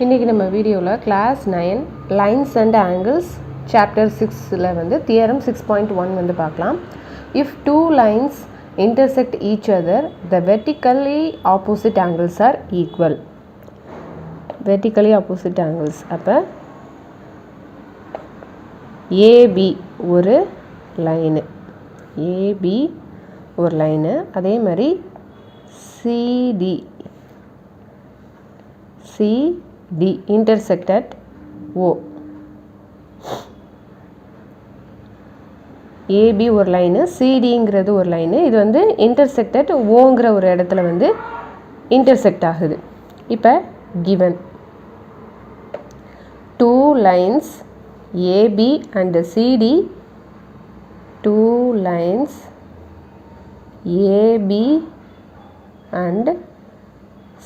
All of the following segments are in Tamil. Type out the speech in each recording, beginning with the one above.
இன்றைக்கி நம்ம வீடியோவில் class 9 lines and angles chapter 6ல் வந்து தியரம் 6.1 வந்து பார்க்கலாம். If two lines intersect each other, the vertically opposite angles are equal. Vertically opposite angles. அப்போ AB ஒரு லைனு, AB ஒரு லைனு, அதே மாதிரி CD intersect at O. AB ஒரு லைனு, CDங்கிறது ஒரு லைனு, இது வந்து intersect at Oங்கிற ஒரு இடத்துல வந்து intersect ஆகுது. இப்போ given two lines AB and CD, two lines AB and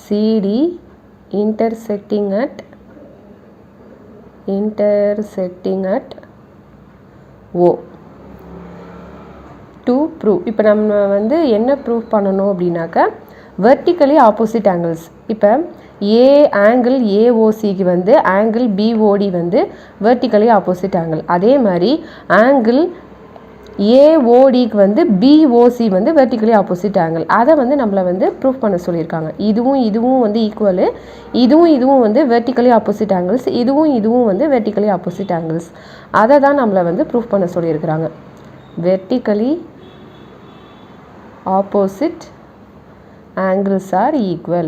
CD intersecting at O. To prove, இப்போ நம்ம வந்து என்ன ப்ரூவ் பண்ணணும் அப்படின்னாக்கா வெர்டிக்கலி ஆப்போசிட் ஆங்கிள்ஸ். இப்போ ஆங்கிள் ஏஓசிக்கு வந்து ஆங்கிள் பிஓடி வந்து வெர்டிக்கலி ஆப்போசிட் ஆங்கிள், அதே மாதிரி ஆங்கிள் ஏஓடிக்கு வந்து பிஓசி வந்து வெர்டிக்கலி ஆப்போசிட் ஆங்கிள். அதை வந்து நம்மளை வந்து ப்ரூவ் பண்ண சொல்லியிருக்காங்க. இதுவும் வந்து ஈக்குவலு, இதுவும் வந்து வெர்டிக்கலி ஆப்போசிட் ஆங்கிள்ஸ், இதுவும் வந்து வெர்டிக்கலி ஆப்போசிட் ஆங்கிள்ஸ். அதை தான் நம்மளை வந்து ப்ரூவ் பண்ண சொல்லியிருக்கிறாங்க. Vertically opposite angles are equal.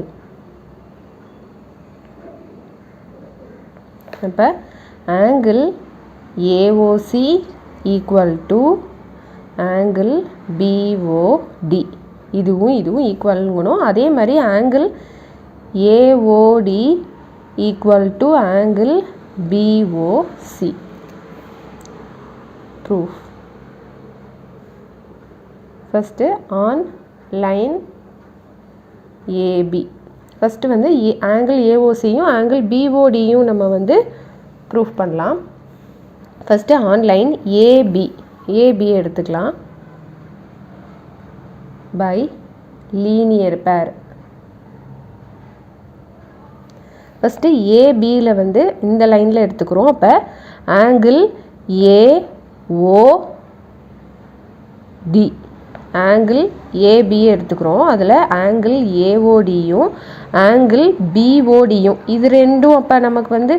அப்போ angle AOC equal to angle BOD, இதுவும் ஈக்குவல்ங்கணும். அதே மாதிரி angle AOD equal to angle BOC. Proof. First on line AB, first வந்து ஆங்கிள் ஏஓசியும் ஆங்கிள் பிஓடியும் நம்ம வந்து ப்ரூஃப் பண்ணலாம். ஃபஸ்ட்டு ஆன் லைன் ஏபி எடுத்துக்கலாம் பை லீனியர் பேர். ஃபஸ்ட்டு ஏபியில் வந்து இந்த லைனில் எடுத்துக்கிறோம். அப்போ ஆங்கிள் ஏஓடி, ஆங்கிள் ஏபியை எடுத்துக்கிறோம். அதில் ஆங்கிள் ஏஓடியும் ஆங்கிள் பிஓடியும் இது ரெண்டும் அப்போ நமக்கு வந்து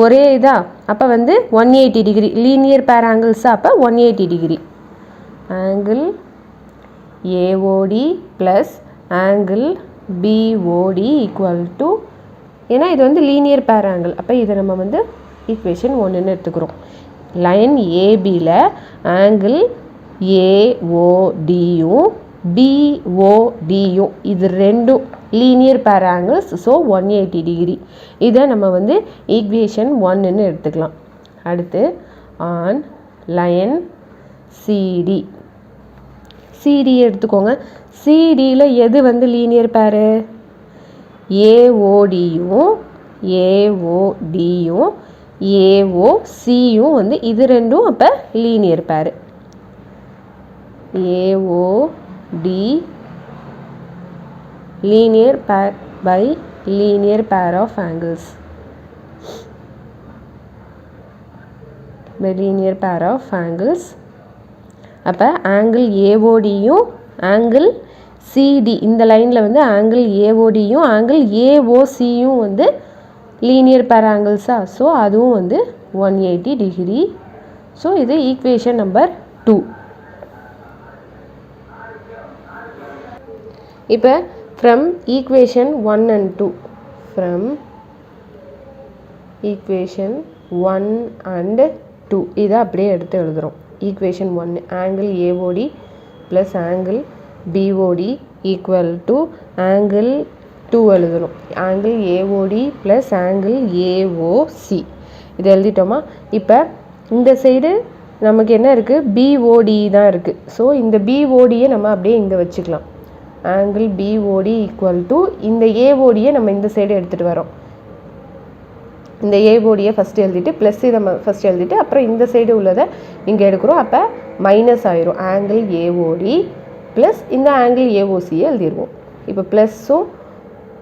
ஒரே இதா, அப்போ வந்து 180 டிகிரி லீனியர் பேர் ஆங்கிள்ஸாக, அப்போ 180 degree angle AOD plus angle BOD equal to, ஏன்னா இது வந்து லீனியர் பேர் ஆங்கிள், அப்போ இதை நம்ம வந்து ஈக்குவேஷன் 1ன்னு எடுத்துக்கிறோம். லைன் ஏபியில் ஆங்கிள் ஏஓடியும் பிஓடியும் இது ரெண்டும் லீனியர் பேர் ஆங்கிள்ஸ், ஸோ 180 டிகிரி. இதை நம்ம வந்து ஈக்குவேஷன் 1ன்னு எடுத்துக்கலாம். அடுத்து ஆன் லைன் சிடி எடுத்துக்கோங்க. சிடியில் எது வந்து லீனியர் பேரு? ஏஓடியும் ஏஓசியும் வந்து இது ரெண்டும் அப்போ லீனியர் பேரு. AOD linear pair by linear pair of angles, by linear pair of angles. அப்போ ஆங்கிள் ஏஓடியும் ஆங்கிள் சிடி, இந்த லைனில் வந்து ஆங்கிள் ஏஓடியும் ஆங்கிள் ஏஓசியும் வந்து லீனியர் பேர் ஆங்கிள்ஸா, ஸோ அதுவும் வந்து 180 டிகிரி. ஸோ இது ஈக்குவேஷன் நம்பர் 2. இப்போ from equation 1 and 2, from equation 1 and 2 இதை அப்படியே எடுத்து எழுதுகிறோம். Equation 1 angle AOD plus angle BOD equal to angle 2 எழுதணும். Angle AOD plus angle AOC இதை எழுதிட்டோமா? இப்போ இந்த சைடு நமக்கு என்ன இருக்குது? பிஓடி தான் இருக்குது. ஸோ இந்த பிஓடியை நம்ம அப்படியே இங்கே வச்சுக்கலாம். ஆங்கிள் பிஓடி ஈக்குவல் டு இந்த ஏஓடியை நம்ம இந்த சைடு எடுத்துகிட்டு வரோம். இந்த ஏஓடியை ஃபஸ்ட்டு எழுதிட்டு ப்ளஸ் இதை ஃபஸ்ட் எழுதிட்டு அப்புறம் இந்த சைடு உள்ளதை இங்கே எடுக்கிறோம். அப்போ மைனஸ் ஆயிரும். ஆங்கிள் ஏஓடி ப்ளஸ் இந்த ஆங்கிள் ஏஓசியை எழுதிடுவோம். இப்போ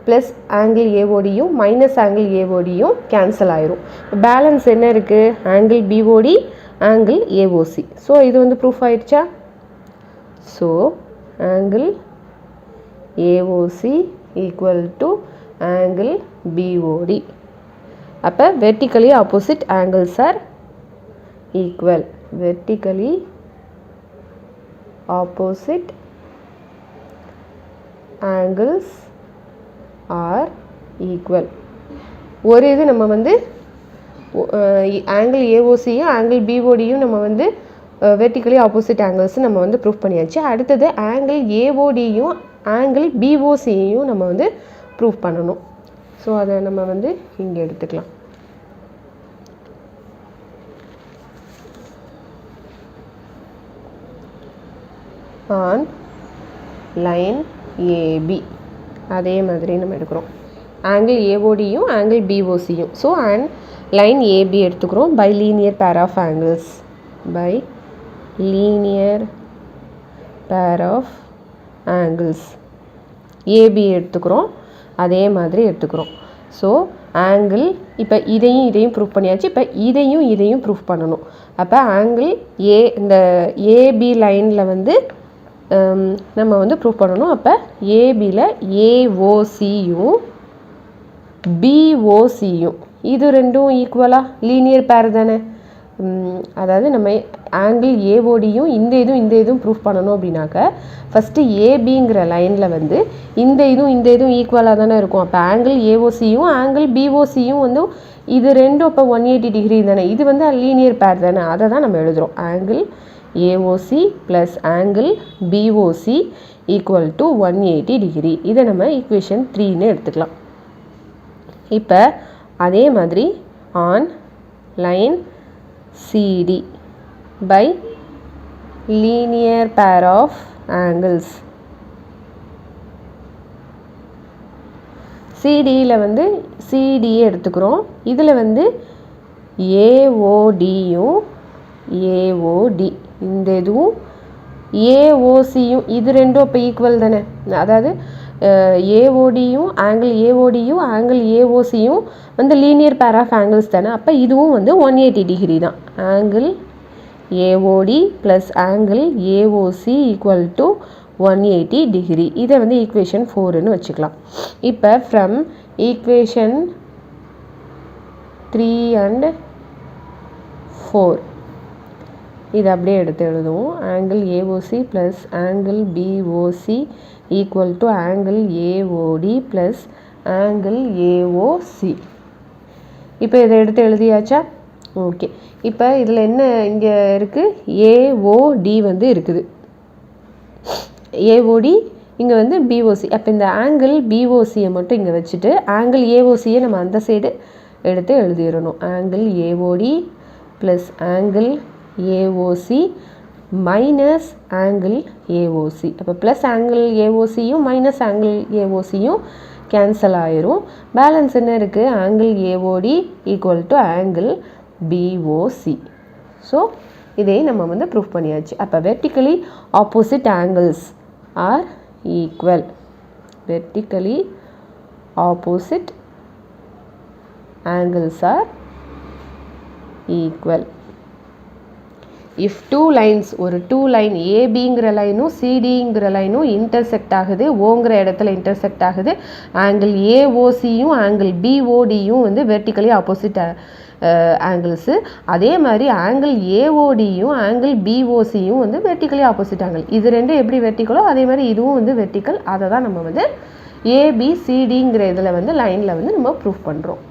ப்ளஸ் ஆங்கிள் ஏஓடியும் மைனஸ் ஆங்கிள் ஏஓடியும் கேன்சல் ஆயிரும். பேலன்ஸ் என்ன இருக்குது? Angle BOD, angle AOC. So இது வந்து ப்ரூஃப் ஆயிடுச்சா? So angle AOC equal to angle BOD. அப்போ vertically opposite angles are equal. Vertically opposite angles are equal. ஒரு இது நம்ம வந்து ஆங்கிள் ஏஓசியும் ஆங்கிள் பிஓடியும் நம்ம வந்து வெர்டிக்கலி ஆப்போசிட் ஆங்கிள்ஸ் நம்ம வந்து ப்ரூஃப் பண்ணியாச்சு. அடுத்தது ஆங்கிள் ஏஓடியும் ஆங்கிள் பிஓசியையும் நம்ம வந்து ப்ரூஃப் பண்ணணும். ஸோ அதை நம்ம வந்து இங்கே எடுத்துக்கலாம். ஆன் லைன் ஏபி அதே மாதிரி நம்ம எடுக்கிறோம். ஆங்கிள் ஏஓடியும் ஆங்கிள் பிஓசியும். ஸோ அண்ட் லைன் ஏபி எடுத்துக்கிறோம் by linear pair of angles. By linear pair of angles AB எடுத்துக்கிறோம். அதே மாதிரி எடுத்துக்கிறோம். ஸோ ஆங்கிள் இப்போ இதையும் ப்ரூஃப் பண்ணியாச்சு. இப்போ இதையும் ப்ரூஃப் பண்ணணும். அப்போ ஆங்கிள் இந்த ஏபி லைனில் வந்து நம்ம வந்து ப்ரூஃப் பண்ணணும். அப்போ ஏபியில் ஏஓசியும் பிஓசியும் இது ரெண்டும் ஈக்குவலாக லீனியர் பேர் தானே. அதாவது நம்ம ஆங்கிள் ஏஓடியும் இந்த இதுவும் ப்ரூஃப் பண்ணணும் அப்படின்னாக்க ஃபஸ்ட்டு ஏபிங்கிற லைனில் வந்து இந்த இதுவும் ஈக்குவலாக தானே இருக்கும். அப்போ ஆங்கிள் ஏஓசியும் ஆங்கிள் பிஓசியும் வந்து இது ரெண்டும் இப்போ 180 டிகிரி தானே. இது வந்து லீனியர் பேர் தானே. அதை தான் நம்ம எழுதுகிறோம். Angle AOC plus angle POC equal to 180 degree. இதை நம்ம ஈக்குவேஷன் 3ன்னு எடுத்துக்கலாம். இப்போ அதே மாதிரி on line CD by linear pair of angles. CDயில் வந்து CD எடுத்துக்கிறோம். இதில் வந்து AODயும் AOD இந்த இதுவும் AOCயும் இது ரெண்டும் இப்போ ஈக்குவல் தானே. அதாவது ஏஓடியும் ஆங்கிள் ஏஓசியும் வந்து லீனியர் பேர் ஆஃப் ஆங்கிள்ஸ் தானே. அப்போ இதுவும் வந்து 180 டிகிரி தான். Angle AOD plus angle AOC equal to 180 degree. இதை வந்து ஈக்குவேஷன் 4ன்னு வச்சுக்கலாம். இப்போ ஃப்ரம் ஈக்குவேஷன் 3 and 4 இது அப்படியே எடுத்து எழுதுவோம். Angle AOC plus angle POC equal to angle AOD plus angle AOC. இப்போ இதை எடுத்து எழுதியாச்சா? ஓகே. இப்போ இதில் என்ன இங்கே இருக்குது? ஏஓடி வந்து இருக்குது. ஏஓடி இங்கே வந்து பிஓசி. அப்போ இந்த ஆங்கிள் பிஓசியை மட்டும் இங்கே வச்சுட்டு ஆங்கிள் ஏஓசியை நம்ம அந்த சைடு எடுத்து எழுதிடணும். Angle AOD plus angle AOC minus angle AOC. அப்போ ப்ளஸ் ஆங்கிள் ஏஓசியும் மைனஸ் ஆங்கிள் ஏஓசியும் கேன்சல் ஆயிரும். பேலன்ஸ் என்ன இருக்குது? Angle AOD equal to angle BOC. So இதை நம்ம வந்து ப்ரூஃப் பண்ணியாச்சு. அப்போ vertically opposite angles are equal. Vertically opposite angles are equal. If two lines ஒரு டூ லைன் ஏபிங்கிற லைனும் சிடிங்கிற லைனும் இன்டர்செக்ட் ஆகுது, ஓங்கிற இடத்துல இன்டர்செக்ட் ஆகுது, ஆங்கிள் ஏஓசியும் ஆங்கிள் பிஓடியும் வந்து வெர்டிக்கலி ஆப்போசிட் ஆங்கிள்ஸு. அதே மாதிரி ஆங்கிள் ஏஓடியும் ஆங்கிள் பிஓசியும் வந்து வெர்டிக்கலி ஆப்போசிட் ஆங்கிள். இது ரெண்டும் எப்படி வெர்டிக்கலோ அதே மாதிரி இதுவும் வந்து வெர்டிக்கல். அதை தான் நம்ம வந்து ஏபிசிடிங்கிற இதில் வந்து லைனில் வந்து நம்ம ப்ரூஃப் பண்ணுறோம்.